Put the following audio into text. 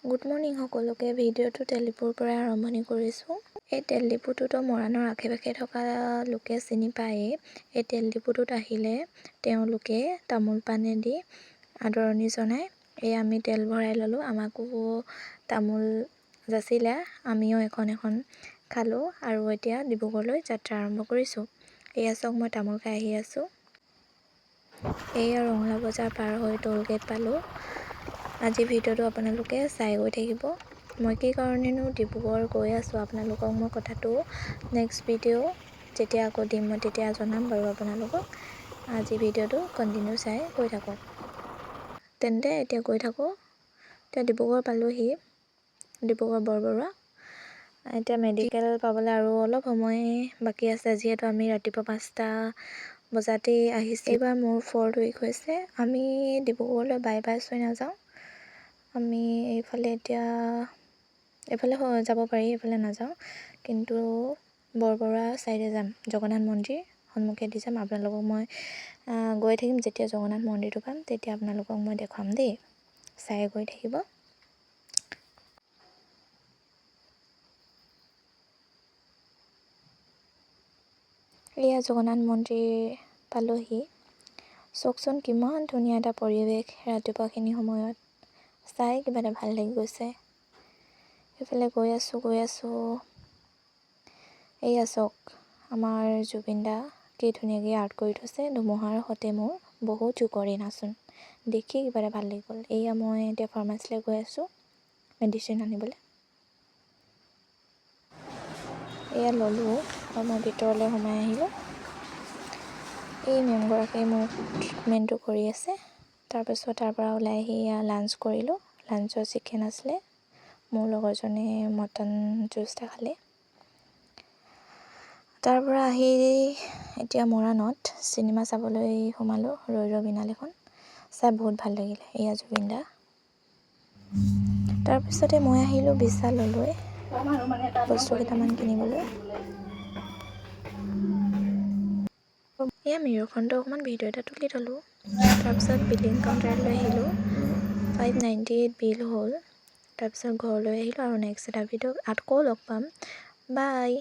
Good morning সকলোকে। ভিডিঅ'টো তেলডিপুৰ পৰা আৰম্ভণি কৰিছোঁ। এই তেলডিপুটোতো মৰাণৰ আশে-পাশে থকা লোকে চিনি পায়েই। এই তেলডিপুটোত আহিলে তেওঁলোকে তামোল পানেদি আদৰণি জনায়। এই আমি তেল ভৰাই ল'লোঁ, আমাকো তামোল যাচিলে, আমিও এখন খালোঁ আৰু এতিয়া ডিব্ৰুগড়লৈ যাত্ৰা আৰম্ভ কৰিছোঁ। এয়া চাওক, মই তামোল খাই আহি আছোঁ। এয়া ৰঙলা বজাৰ পাৰ হৈ টোল গেট পালোঁ। আজি ভিডিঅ'টো আপোনালোকে চাই গৈ থাকিব। মই কি কাৰণেনো ডিব্ৰুগড় গৈ আছোঁ আপোনালোকক মই কথাটো নেক্সট ভিডিঅ' যেতিয়া আকৌ দিম মই তেতিয়া জনাম বাৰু আপোনালোকক। আজি ভিডিঅ'টো কণ্টিনিউ চাই গৈ থাকক। তেন্তে এতিয়া গৈ থাকোঁ। এতিয়া ডিব্ৰুগড় পালোঁহি, ডিব্ৰুগড় বৰবৰুৱা। এতিয়া মেডিকেল পাবলৈ আৰু অলপ সময় বাকী আছে, যিহেতু আমি ৰাতিপুৱা 5টা বজাতেই আহিছোঁ। এইবাৰ মোৰ 4th উইক হৈছে। আমি ডিব্ৰুগড়লৈ বাই চৈ নাযাওঁ। আমি এইফালে যাব পাৰি, এইফালে নাযাওঁ, কিন্তু বৰবৰুৱা ছাইডে যাম। জগন্নাথ মন্দিৰ সন্মুখেদি যাম। আপোনালোকক মই গৈ থাকিম, যেতিয়া জগন্নাথ মন্দিৰটো পাম তেতিয়া আপোনালোকক মই দেখুৱাম দেই, চাই গৈ থাকিব। এয়া জগন্নাথ মন্দিৰ পালোহি। চাওকচোন কিমান ধুনীয়া এটা পৰিৱেশ ৰাতিপুৱাখিনি সময়ত, চাই কিবা এটা ভাল লাগি গৈছে। সেইফালে গৈ আছোঁ। এয়া চাওক, আমাৰ জুবিন দা কি ধুনীয়াকৈ আৰ্ট কৰি থৈছে। ধুমুহাৰ সতে মোৰ বহুত জোকৰি নাচোন, দেখি কিবা এটা ভাল লাগি গ'ল। এয়া মই এতিয়া ফাৰ্মাচীলৈ গৈ আছোঁ মেডিচিন আনিবলৈ। এয়া ল'লোঁ আৰু মই ভিতৰলৈ সোমাই আহিলোঁ। এই মেমগৰাকীয়ে মোক ট্ৰিটমেণ্টটো কৰি আছে। তাৰপিছত তাৰ পৰা ওলাই আহি লাঞ্চ কৰিলোঁ। লাঞ্চৰ চিকেন আছিলে, মোৰ লগৰজনে মটন জুচ এটা খালে। তাৰ পৰা আহি এতিয়া মৰাণত চিনেমা চাবলৈ সোমালোঁ, ৰৈ ৰৈ বিনালেখন। চাই বহুত ভাল লাগিলে। এয়া জুবিন দা। তাৰপিছতে মই আহিলোঁ বিশাললৈ বস্তু কেইটামান কিনিবলৈ। এয়া মিৰৰখনটো অকণমান ভিডিঅ' এটা তুলি থ'লোঁ। তাৰপিছত বিলিং কাউণ্টাৰলৈ আহিলোঁ, 598 বিল হ'ল। তাৰপিছত ঘৰলৈ আহিলোঁ আৰু নেক্সট এটা ভিডিঅ' আকৌ লগ পাম। বাই।